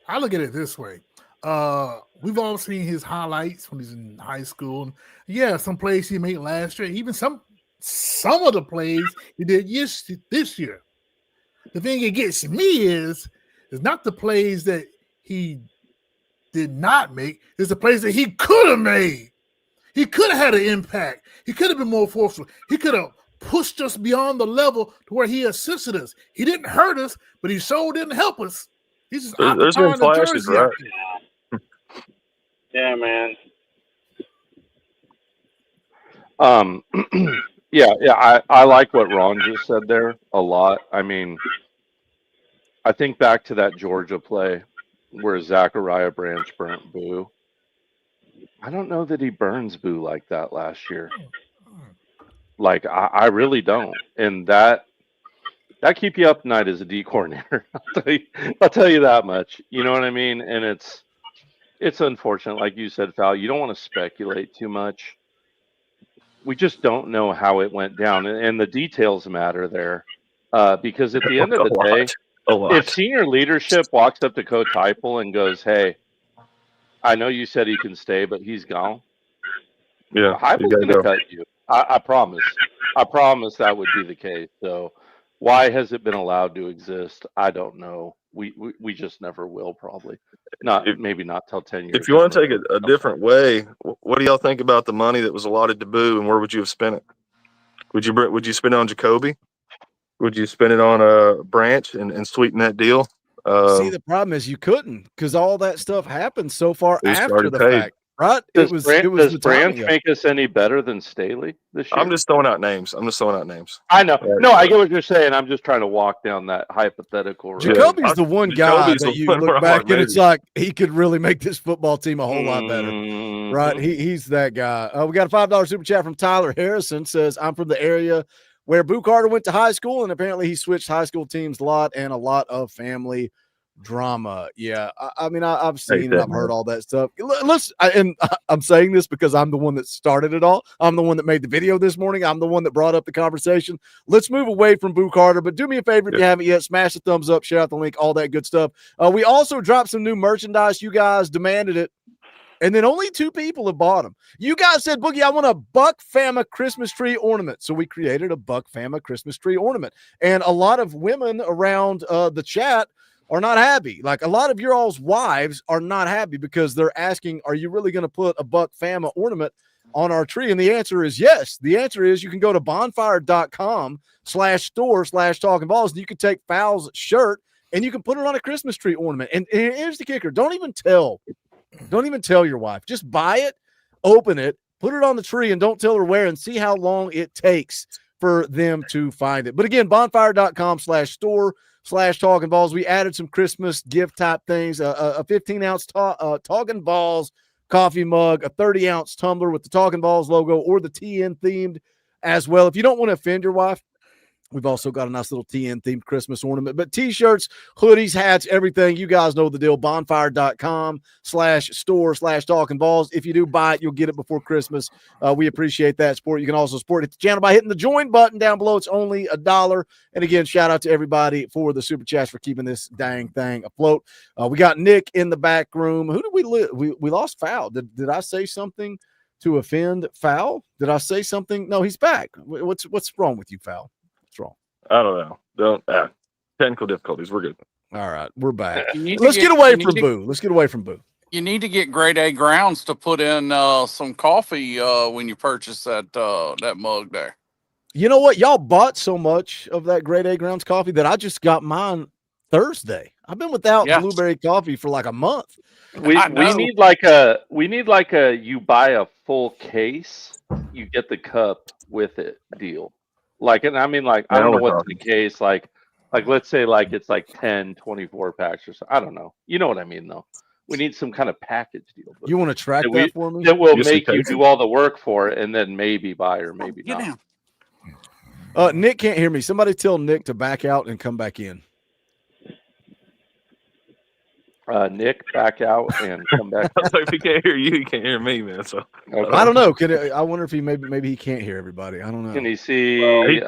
I look at it this way. We've all seen his highlights when he's in high school. And yeah, some plays he made last year, even some of the plays he did this year. The thing that gets me is not the plays that he did not make, it's the plays that he could have made. He could have had an impact. He could have been more forceful. He could have pushed us beyond the level to where he assisted us. He didn't hurt us, but he sure didn't help us. He's just there's been flashes, right? Yeah, man. Yeah. I like what Ron just said there a lot. I mean, I think back to that Georgia play where Zachariah Branch burnt Boo. I don't know that he burns Boo like that last year. Like, I really don't. And that keep you up at night as a D coordinator. I'll tell you that much. You know what I mean? And it's unfortunate. Like you said, Fal, you don't want to speculate too much. We just don't know how it went down. And the details matter there. Because at the end of the day, if senior leadership walks up to Coach Heupel and goes, hey, I know you said he can stay, but he's gone. Yeah, Heupel's going to cut you. I promise. I promise that would be the case. So Why has it been allowed to exist? I don't know. We just never will, probably. Maybe not till 10 years. If you want to take it a different way, what do y'all think about the money that was allotted to Boo, and where would you have spent it? Would you spend it on Jacoby? Would you spend it on a Branch and sweeten that deal? See, the problem is you couldn't, because all that stuff happened so far after the fact, right? Does Does Branch make us any better than Staley this year? I'm just throwing out names. I know. No, I get what you're saying. I'm just trying to walk down that hypothetical road. Jacoby's the one guy that you look back and it's like he could really make this football team a whole lot better, right? He's that guy. We got a $5 super chat from Tyler Harrison. Says, I'm from the area where Boo Carter went to high school, and apparently he switched high school teams a lot, and a lot of family drama. Yeah, I mean, I've seen and I've heard all that stuff. I'm saying this because I'm the one that started it all. I'm the one that made the video this morning. I'm the one that brought up the conversation. Let's move away from Boo Carter, but do me a favor if you haven't yet, smash the thumbs up, share out the link, all that good stuff. We also dropped some new merchandise. You guys demanded it, and then only 2 people have bought them. You guys said, Boogie, I want a Buck Fama Christmas tree ornament. So we created a Buck Fama Christmas tree ornament. And a lot of women around the chat are not happy. Like, a lot of your all's wives are not happy because they're asking, are you really going to put a Buck Fama ornament on our tree? And the answer is yes. The answer is you can go to bonfire.com/store/Talkin VAWLS, and you can take Fowl's shirt and you can put it on a Christmas tree ornament. And here's the kicker. Don't even tell your wife. Just buy it, open it, put it on the tree, and don't tell her where, and see how long it takes for them to find it. But again, bonfire.com/store/Talkin VAWLS. We added some Christmas gift type things, a 15-ounce Talkin VAWLS coffee mug, a 30-ounce tumbler with the Talkin VAWLS logo or the TN themed as well. If you don't want to offend your wife, we've also got a nice little TN themed Christmas ornament, but t-shirts, hoodies, hats, everything. You guys know the deal. Bonfire.com/store/Talkin VAWLS. If you do buy it, you'll get it before Christmas. We appreciate that support. You can also support the channel by hitting the join button down below. It's only $1. And again, shout out to everybody for the super chats for keeping this dang thing afloat. We got Nick in the back room. Who did we lost Fowl? Did I say something to offend Fowl? Did I say something? No, he's back. What's wrong with you, Fowl? Wrong. I don't know. Technical difficulties. We're good. All right, we're back. Let's get away from Boo. Let's get away from Boo. You need to get grade A grounds to put in some coffee when you purchase that mug there. You know what? Y'all bought so much of that grade A grounds coffee that I just got mine Thursday. I've been without blueberry coffee for like a month. We need like a you buy a full case, you get the cup with it deal. Like, and I mean, like, I don't know what's the case. Like, let's say, like, it's like 10, 24 packs or so. I don't know. You know what I mean, though. We need some kind of package deal. You want to track that for me? That will make you do all the work for it and then maybe buy or maybe not. Nick can't hear me. Somebody tell Nick to back out and come back in. Nick, back out and come back. If he can't hear you, he can't hear me, man. So okay. I don't know. I wonder if he maybe he can't hear everybody. I don't know. Can he see? He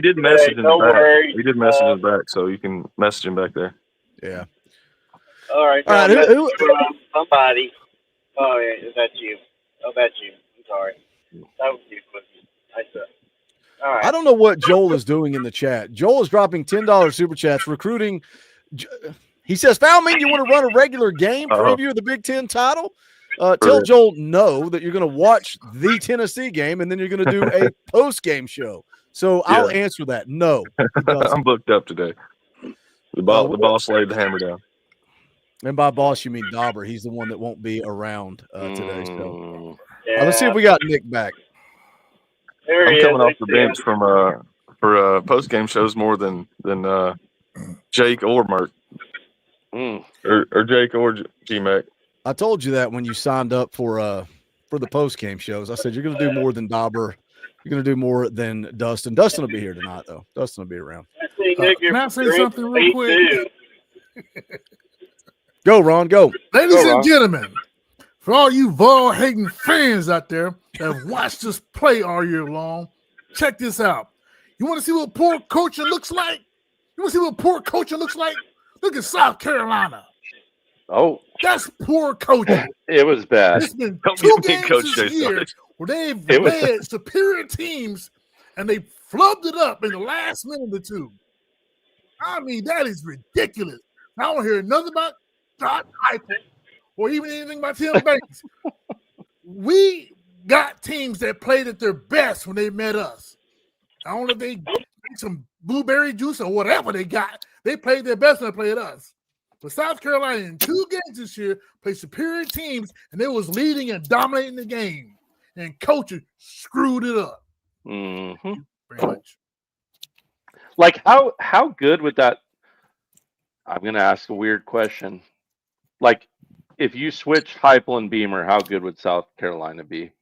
did message in the back. He did message in the back, so you can message him back there. Yeah. All right. Who? Somebody. Oh yeah, is that you? Oh, that's you. I'm sorry. That was you. I said. All right. I don't know what Joel is doing in the chat. Joel is dropping $10 super chats, recruiting. He says, Foul mean you want to run a regular game preview of the Big Ten title? Tell Joel no, that you're going to watch the Tennessee game, and then you're going to do a post-game show. So I'll answer that. No. I'm booked up today. The boss laid the hammer down. And by boss, you mean Dauber. He's the one that won't be around today. So let's see if we got Nick back. I'm coming off the bench for post-game shows more than Jake or Mert. Or Jake or G-Mac. I told you that when you signed up for the post-game shows. I said you're going to do more than Dauber. You're going to do more than Dustin. Dustin will be here tonight, though. Dustin will be around. Can I say something real quick? Go, Ron, go. Ladies and gentlemen, for all you ball-hating fans out there that have watched us play all year long, check this out. You want to see what poor coaching looks like? Look at South Carolina. Oh. That's poor coaching. It was bad. It's been 2 games this year where they've led superior teams, and they flubbed it up in the last minute or two. I mean, that is ridiculous. I don't hear nothing about Josh Heupel or even anything about Tim Banks. We got teams that played at their best when they met us. I don't know if they drank some blueberry juice or whatever they got. They played their best when they played us. But South Carolina in 2 games this year played superior teams, and they was leading and dominating the game. And coaches screwed it up. Mm-hmm. Pretty much. Like how good would that? I'm gonna ask a weird question. Like, if you switch Heupel and Beamer, how good would South Carolina be?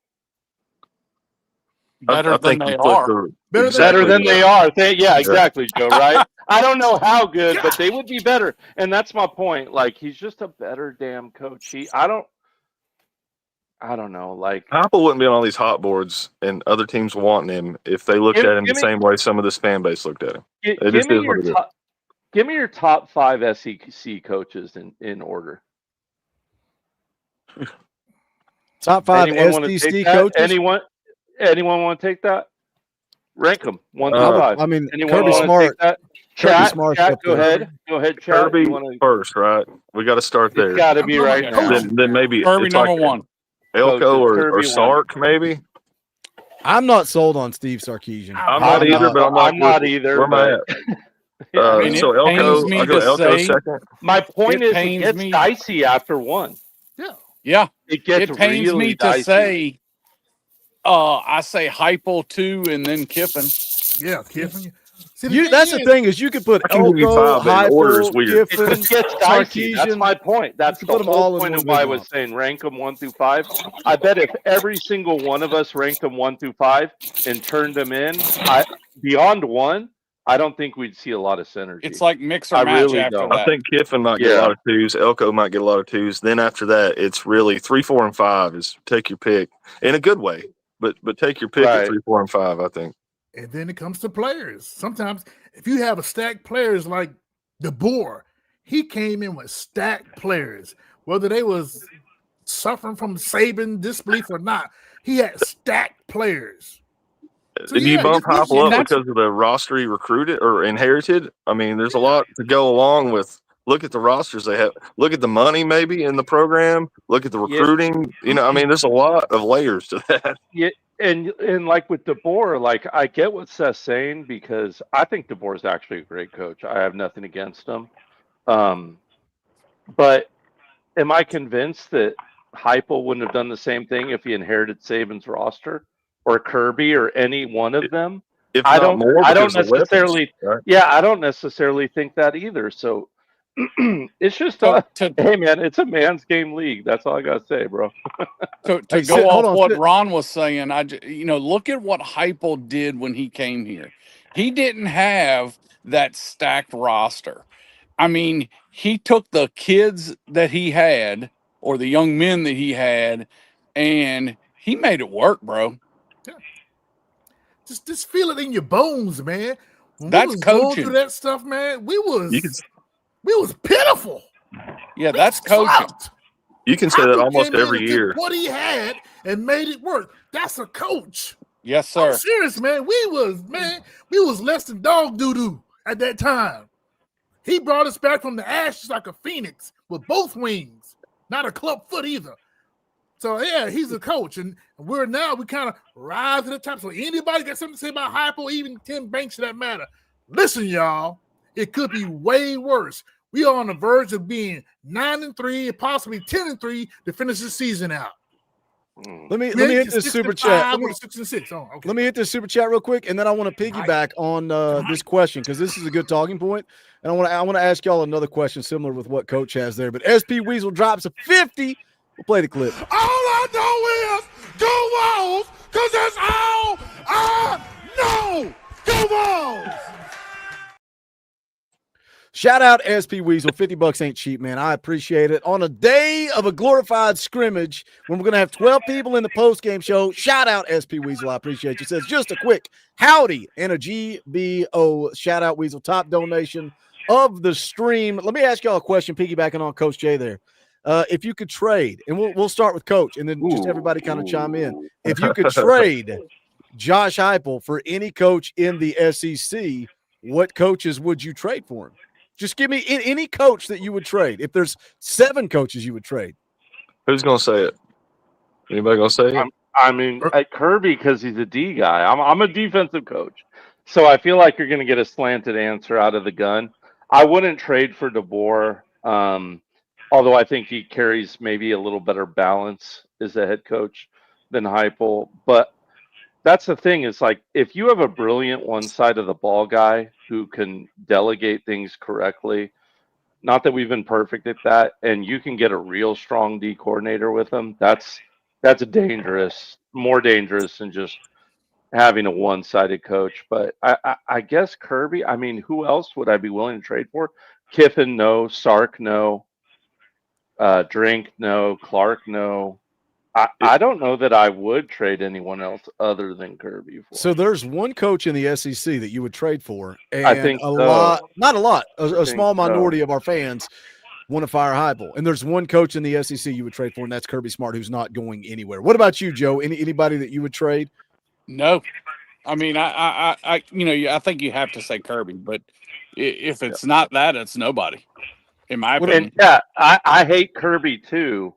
Better than they you are. Better than they are. Yeah, exactly, Joe. Right? I don't know how good, but they would be better. And that's my point. Like, he's just a better damn coach. I don't know. Like, Apple wouldn't be on all these hot boards and other teams wanting him if they looked at him the same way some of this fan base looked at him. Give me your top 5 SEC coaches in order. Top 5 SEC coaches? Anyone want to take that? Rank them 1 through 5. I mean, anyone Kirby Smart. Chat, Smart. go ahead. Go ahead, Chat. Kirby first, right? We got to start there. It's got to be right now. Then maybe Kirby it's number like 1. Elko or Sark, maybe. I'm not sold on Steve Sarkisian. I'm not either, but I'm not either. Where am I at? So Elko, I'll go Elko second. My point is, it gets dicey after 1. Yeah. It pains really me dicey. to say, I say Heupel 2 and then Kiffin. Yeah, Kiffin. That's the thing is you could put I can give you Elko, 5, but in order is Heupel, weird. Kiffin, It gets dicey. That's Sarkisian. my point. That's You the put them all whole in point one of why I big was lump. saying rank them 1 through 5. I bet if every single one of us ranked them 1 through 5 and turned them in beyond 1, I don't think we'd see a lot of synergy. It's like mix or I match really after don't. that. I think Kiffin might get a lot of 2s. Elko might get a lot of 2s. Then after that, it's really 3, 4, and 5 is take your pick in a good way. But take your pick at 3, 4, and 5, I think. And then it comes to players. Sometimes if you have a stacked players like DeBoer, he came in with stacked players, whether they was suffering from Saban disbelief or not. He had stacked players. So, Did you bump Heupel up because of the roster he recruited or inherited? I mean, there's a lot to go along with. Look at the rosters they have. Look at the money maybe in the program. Look at the recruiting. You know, I mean, there's a lot of layers to that. Yeah, and like with DeBoer, like I get what Seth's saying because I think DeBoer is actually a great coach. I have nothing against him. But am I convinced that Heupel wouldn't have done the same thing if he inherited Saban's roster or Kirby or any one of them? I don't necessarily. Right? Yeah, I don't necessarily think that either. So it's just hey man, it's a man's game league. That's all I gotta say, bro. To go off what Ron was saying, look at what Heupel did when he came here. He didn't have that stacked roster. I mean, he took the kids that he had or the young men that he had, and he made it work, bro. Yeah. Just feel it in your bones, man. When That's we was coaching. going through that stuff, man, we was pitiful. Yeah, that's coaching. You can say that almost every year. What he had and made it work. That's a coach. Yes, sir. I'm serious, man. We was less than dog doo-doo at that time. He brought us back from the ashes like a phoenix with both wings, not a club foot either. So yeah, he's a coach, and we kind of rise to the top. So anybody got something to say about Heupel, even Tim Banks, for that matter? Listen, y'all, it could be way worse. We are on the verge of being 9-3, possibly 10-3 to finish the season out. Let me hit this super chat. Let me hit this super chat real quick, and then I want to piggyback on this question because this is a good talking point. And I want to ask y'all another question similar with what Coach has there. But SP Weasel drops a 50. We'll play the clip. All I know is go Vols, because that's all I know. Go Vols. Shout out SP Weasel. $50 ain't cheap, man. I appreciate it. On a day of a glorified scrimmage, when we're going to have 12 people in the post-game show, shout out SP Weasel. I appreciate you. Says just a quick howdy and a GBO. Shout out Weasel. Top donation of the stream. Let me ask y'all a question, piggybacking on Coach Jay there. If you could trade, and we'll start with Coach, and then just everybody kind of chime in. If you could trade Josh Heupel for any coach in the SEC, what coaches would you trade for him? Just give me any coach that you would trade. If there's 7 coaches you would trade. Who's gonna say it? Anybody gonna say it? I mean, at Kirby, because he's a D guy. I'm a defensive coach, so I feel like you're going to get a slanted answer out of the gun. I wouldn't trade for DeBoer, although I think he carries maybe a little better balance as a head coach than Heupel. But that's the thing, is like, if you have a brilliant one side of the ball guy who can delegate things correctly, not that we've been perfect at that, and you can get a real strong D coordinator with him, that's dangerous, more dangerous than just having a one-sided coach. But I guess Kirby, I mean, who else would I be willing to trade for? Kiffin, no. Sark, no. Drink, no. Clark, no. I don't know that I would trade anyone else other than Kirby for. So there's one coach in the SEC that you would trade for, and I think lot, not a lot, a small so. minority of our fans want to fire Heupel. And there's one coach in the SEC you would trade for, and that's Kirby Smart, who's not going anywhere. What about you, Joe? Anybody that you would trade? No. I mean, I I think you have to say Kirby, but if it's not that, it's nobody, in my opinion. And yeah, I hate Kirby too.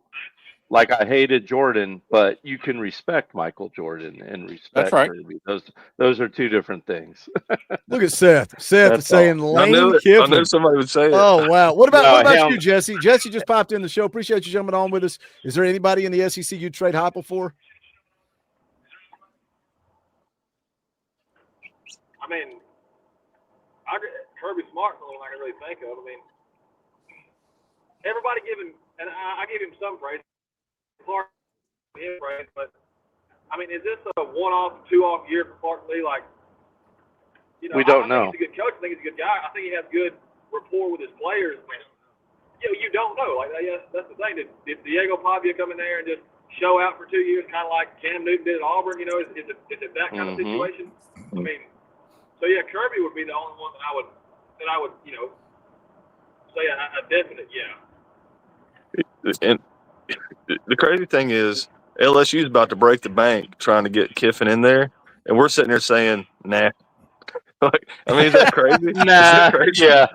Like I hated Jordan, but you can respect Michael Jordan and respect That's right. Kirby. Those are two different things. Look at Seth. Seth is saying Lane I Kiffin. knew somebody would say it. Oh, wow. What about him. you, Jesse? Jesse just popped in the show. Appreciate you jumping on with us. Is there anybody in the SEC you'd trade Heupel for? I mean, Kirby Smart's the only one I can really think of. I mean, everybody give him, and I give him some praise. Clark, him praise, but I mean, is this a one-off, two-off year for Clark Lee? Like, We don't know. I think he's a good coach. I think he's a good guy. I think he has good rapport with his players. But, you don't know. Like, that's the thing. Did Diego Pavia come in there and just show out for 2 years, kind of like Cam Newton did at Auburn? Is it that kind of situation? I mean, so yeah, Kirby would be the only one that I would say a definite yeah. And the crazy thing is, LSU's about to break the bank trying to get Kiffin in there, and we're sitting there saying, nah. Like, I mean, is that crazy? Nah, yeah.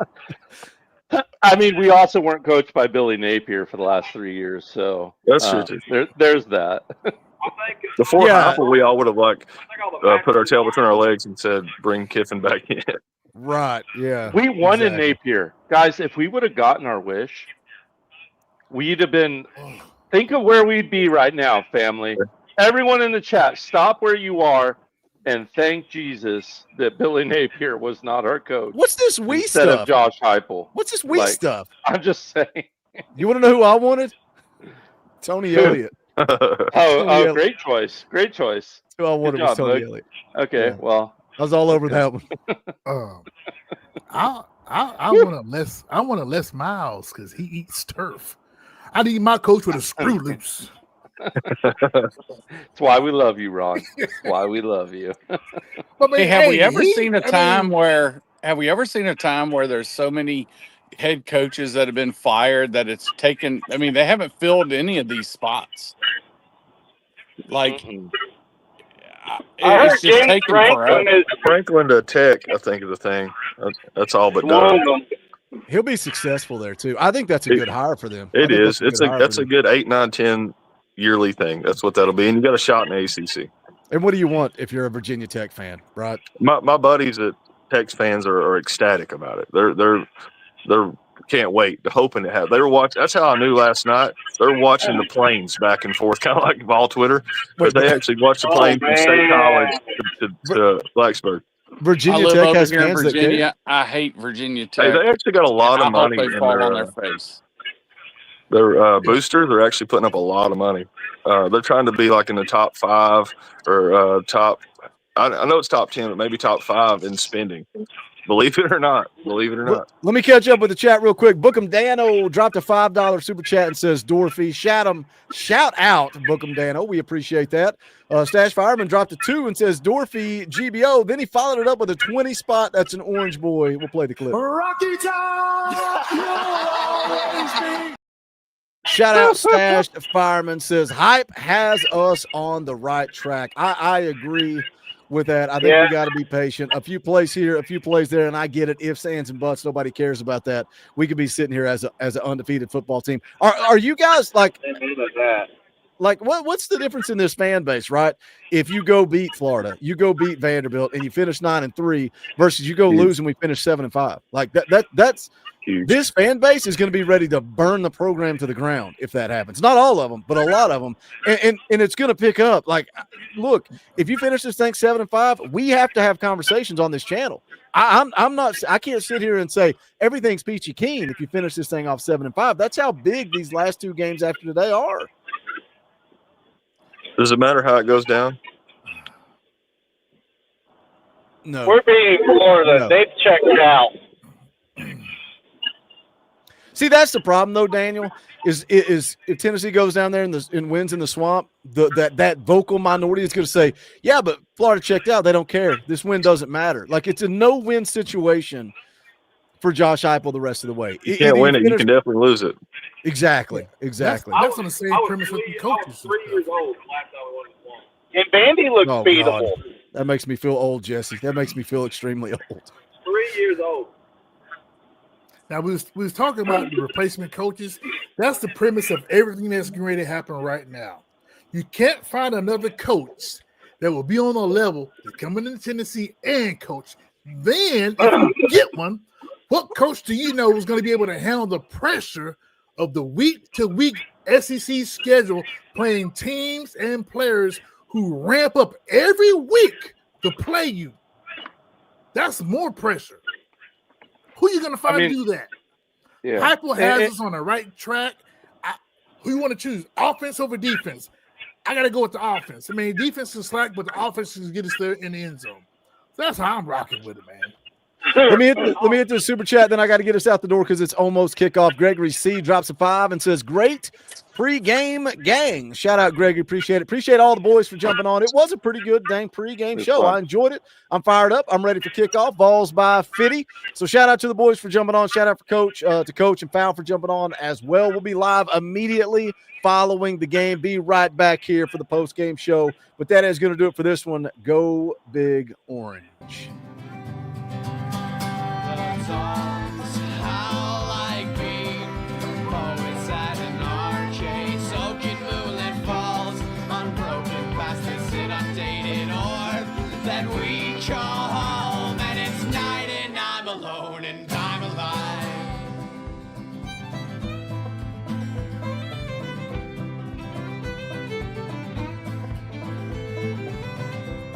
I mean, we also weren't coached by Billy Napier for the last 3 years, so that's true too. There's that. Before Heupel, we all would have put our tail between our legs and said, bring Kiffin back in. Right, yeah. We won in Napier. Guys, if we would have gotten our wish, we'd have been – think of where we'd be right now, family. Everyone in the chat, stop where you are and thank Jesus that Billy Napier was not our coach. What's this we instead stuff? of Josh Heupel. What's this we stuff? I'm just saying. You want to know who I wanted? Tony Elliott. Oh, great choice. Great choice. Who I wanted was Tony Elliott. Okay, Yeah. well. I was all over that one. I want a Les Miles because he eats turf. I need my coach with a screw loose. That's why we love you, Ron. That's why we love you. Hey, have we ever seen a time where there's so many head coaches that have been fired that it's taken? I mean, they haven't filled any of these spots. Like, it's just taking forever. Franklin to Tech, I think, is the thing. That's all but done. He'll be successful there too. I think that's a good hire for them. It is. That's a good 8, 9, 10 yearly thing. That's what that'll be. And you got a shot in the ACC. And what do you want if you're a Virginia Tech fan, right? My buddies at Tech's fans are ecstatic about it. They're can't wait, hoping to have. They were watching. That's how I knew last night. They're watching the planes back and forth, kind of like Vol Twitter, but they actually watched the plane from State College to Blacksburg. Virginia I live Tech over has here in fans Virginia. I hate Virginia Tech. Hey, they actually got a lot of money I hope they in fall on their face. Their boosters are actually putting up a lot of money. They're trying to be like in the top 5 or top. I know it's top 10, but maybe top 5 in spending. Believe it or not. Let me catch up with the chat real quick. Bookham Dano dropped a $5 super chat and says Dorothy. Shout out Bookham Dano. We appreciate that. Stash Fireman dropped a 2 and says Dorothy GBO. Then he followed it up with a 20 spot. That's an Orange Boy. We'll play the clip. Rocky Top! Shout out Stashed Fireman says Hype has us on the right track. I agree with that. I think we got to be patient. A few plays here, a few plays there, and I get it. Ifs, ands, and buts. Nobody cares about that. We could be sitting here as an undefeated football team. Are you guys like what's the difference in this fan base, right? If you go beat Florida, you go beat Vanderbilt, and you finish 9-3 versus you go lose and we finish 7-5. Like that's huge. This fan base is going to be ready to burn the program to the ground if that happens. Not all of them, but a lot of them, and it's going to pick up. Like, look, if you finish this thing 7-5, we have to have conversations on this channel. I'm not. I can't sit here and say everything's peachy keen if you finish this thing off 7-5. That's how big these last two games after today are. Does it matter how it goes down? No. We're beating Florida. No. They've checked out. See, that's the problem, though, Daniel, is if Tennessee goes down there and wins in the swamp, that vocal minority is going to say, yeah, but Florida checked out. They don't care. This win doesn't matter. Like, it's a no-win situation for Josh Heupel the rest of the way. You can't win it. You can definitely lose it. Exactly. That's on the same premise with the coaches. 3 years old last time we won the swamp. And Bandy looks beatable. God. That makes me feel old, Jesse. That makes me feel extremely old. 3 years old. Now, we was talking about the replacement coaches. That's the premise of everything that's getting ready to happen right now. You can't find another coach that will be on a level to come into Tennessee and coach. Then, if you get one, what coach do you know is going to be able to handle the pressure of the week-to-week SEC schedule, playing teams and players who ramp up every week to play you? That's more pressure. Who are you going to find to do that? Yeah. Heupel has us on the right track. Who you want to choose, offense over defense? I got to go with the offense. I mean, defense is slack, but the offense is get us there in the end zone. So that's how I'm rocking with it, man. Let me hit the super chat, then I got to get us out the door because it's almost kickoff. Gregory C drops a 5 and says, great pre-game gang. Shout out, Gregory. Appreciate it. Appreciate all the boys for jumping on. It was a pretty good dang pre-game show. Fun. I enjoyed it. I'm fired up. I'm ready for kickoff. Vols by Fitty. So shout out to the boys for jumping on. Shout out for Coach and Fowl for jumping on as well. We'll be live immediately following the game. Be right back here for the post-game show. But that is going to do it for this one. Go Big Orange. That we call home, and it's night and I'm alone and I'm alive.